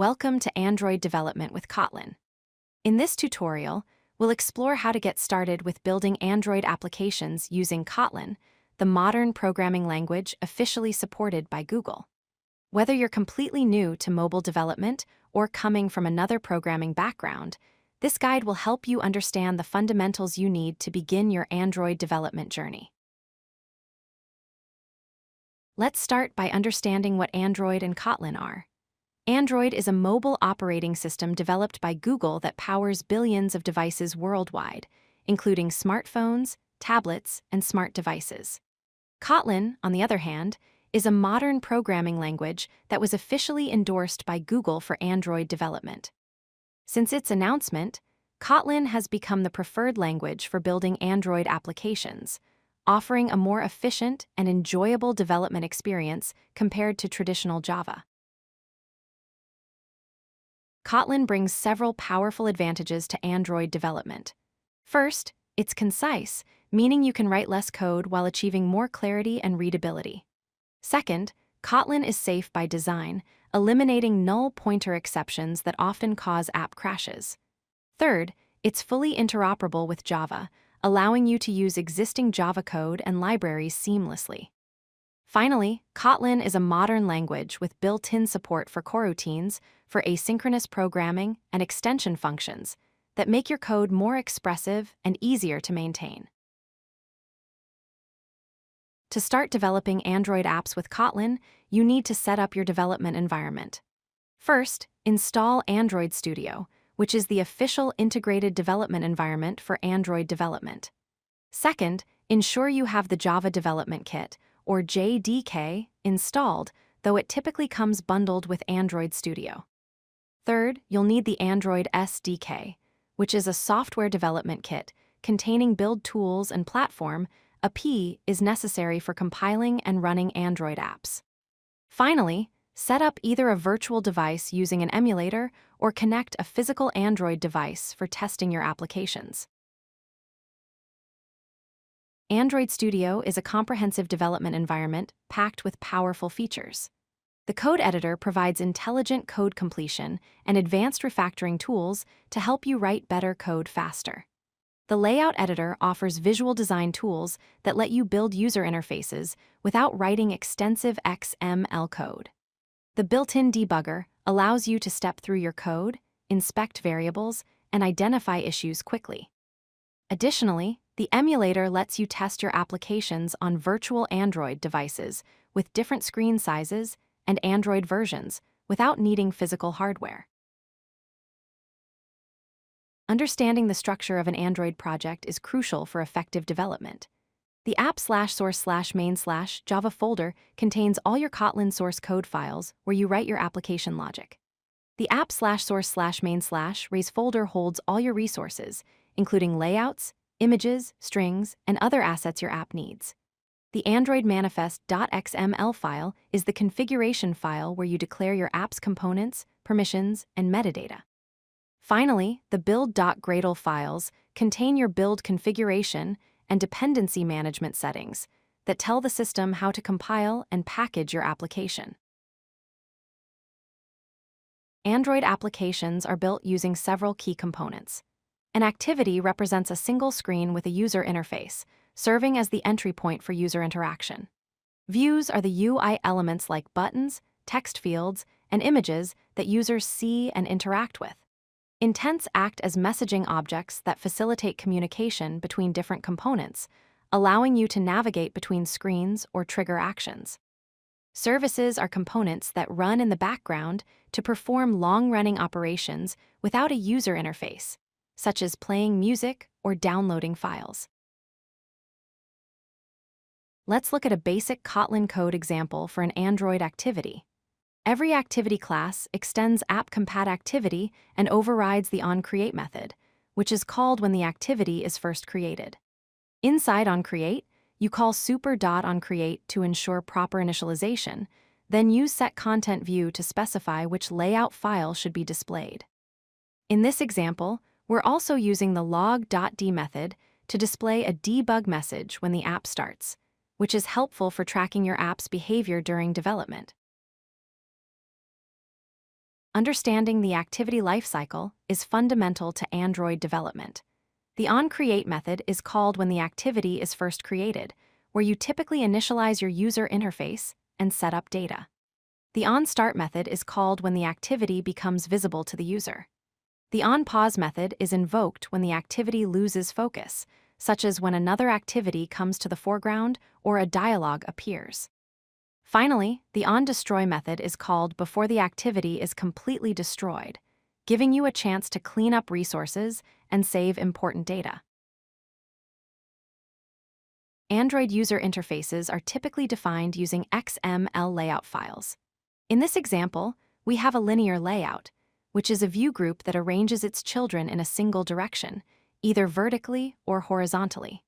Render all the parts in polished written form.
Welcome to Android development with Kotlin. In this tutorial, we'll explore how to get started with building Android applications using Kotlin, the modern programming language officially supported by Google. Whether you're completely new to mobile development or coming from another programming background, this guide will help you understand the fundamentals you need to begin your Android development journey. Let's start by understanding what Android and Kotlin are. Android is a mobile operating system developed by Google that powers billions of devices worldwide, including smartphones, tablets, and smart devices. Kotlin, on the other hand, is a modern programming language that was officially endorsed by Google for Android development. Since its announcement, Kotlin has become the preferred language for building Android applications, offering a more efficient and enjoyable development experience compared to traditional Java. Kotlin brings several powerful advantages to Android development. First, it's concise, meaning you can write less code while achieving more clarity and readability. Second, Kotlin is safe by design, eliminating null pointer exceptions that often cause app crashes. Third, it's fully interoperable with Java, allowing you to use existing Java code and libraries seamlessly. Finally, Kotlin is a modern language with built-in support for coroutines, for asynchronous programming, and extension functions that make your code more expressive and easier to maintain. To start developing Android apps with Kotlin, you need to set up your development environment. First, install Android Studio, which is the official integrated development environment for Android development. Second, ensure you have the Java Development Kit, or JDK, installed, though it typically comes bundled with Android Studio. Third, you'll need the Android SDK, which is a software development kit containing build tools and platform. A P is necessary for compiling and running Android apps. Finally, set up either a virtual device using an emulator or connect a physical Android device for testing your applications. Android Studio is a comprehensive development environment packed with powerful features. The code editor provides intelligent code completion and advanced refactoring tools to help you write better code faster. The layout editor offers visual design tools that let you build user interfaces without writing extensive XML code. The built-in debugger allows you to step through your code, inspect variables, and identify issues quickly. Additionally, the emulator lets you test your applications on virtual Android devices with different screen sizes and Android versions without needing physical hardware. Understanding the structure of an Android project is crucial for effective development. The app/source/main/Java folder contains all your Kotlin source code files where you write your application logic. The app/source/main/Res folder holds all your resources, including layouts, images, strings, and other assets your app needs. The Android manifest.xml file is the configuration file where you declare your app's components, permissions, and metadata. Finally, the build.gradle files contain your build configuration and dependency management settings that tell the system how to compile and package your application. Android applications are built using several key components. An activity represents a single screen with a user interface, serving as the entry point for user interaction. Views are the UI elements like buttons, text fields, and images that users see and interact with. Intents act as messaging objects that facilitate communication between different components, allowing you to navigate between screens or trigger actions. Services are components that run in the background to perform long-running operations without a user interface, such as playing music or downloading files. Let's look at a basic Kotlin code example for an Android activity. Every activity class extends app_compat_activity and overrides the onCreate method, which is called when the activity is first created. Inside onCreate, you call super.onCreate to ensure proper initialization, then use setContentView to specify which layout file should be displayed. In this example, we're also using the log.d method to display a debug message when the app starts, which is helpful for tracking your app's behavior during development. Understanding the activity lifecycle is fundamental to Android development. The onCreate method is called when the activity is first created, where you typically initialize your user interface and set up data. The onStart method is called when the activity becomes visible to the user. The onPause method is invoked when the activity loses focus, such as when another activity comes to the foreground or a dialog appears. Finally, the onDestroy method is called before the activity is completely destroyed, giving you a chance to clean up resources and save important data. Android user interfaces are typically defined using XML layout files. In this example, we have a linear layout, which is a view group that arranges its children in a single direction, either vertically or horizontally.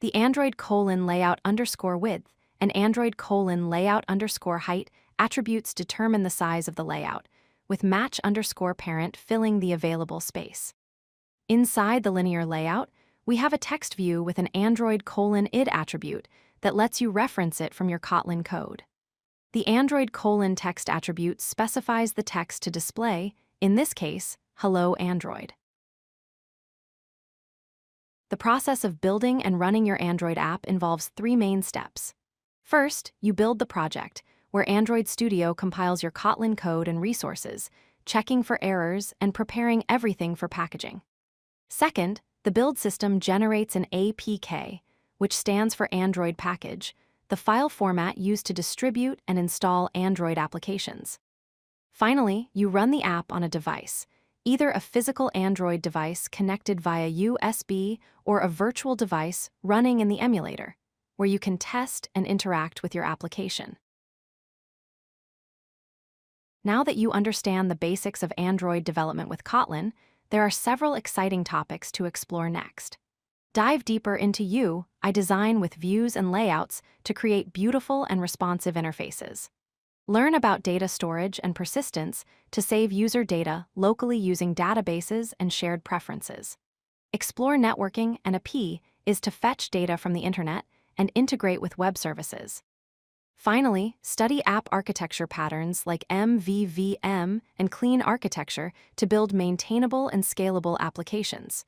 The Android:_layout_width and Android:_layout_height attributes determine the size of the layout, with match_parent filling the available space. Inside the linear layout, we have a text view with an Android:_id attribute that lets you reference it from your Kotlin code. The Android:_text attribute specifies the text to display, in this case, Hello Android. The process of building and running your Android app involves three main steps. First, you build the project, where Android Studio compiles your Kotlin code and resources, checking for errors and preparing everything for packaging. Second, the build system generates an APK, which stands for Android Package, the file format used to distribute and install Android applications. Finally, you run the app on a device, either a physical Android device connected via USB or a virtual device running in the emulator, where you can test and interact with your application. Now that you understand the basics of Android development with Kotlin, there are several exciting topics to explore next. Dive deeper into UI design with views and layouts to create beautiful and responsive interfaces. Learn about data storage and persistence to save user data locally using databases and shared preferences. Explore networking, and a P is to fetch data from the internet and integrate with web services. Finally, study app architecture patterns like MVVM and clean architecture to build maintainable and scalable applications.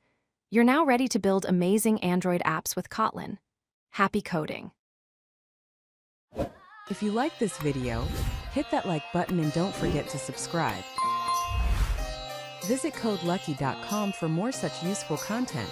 You're now ready to build amazing Android apps with Kotlin. Happy coding! If you like this video, hit that like button and don't forget to subscribe. Visit codelucky.com for more such useful content.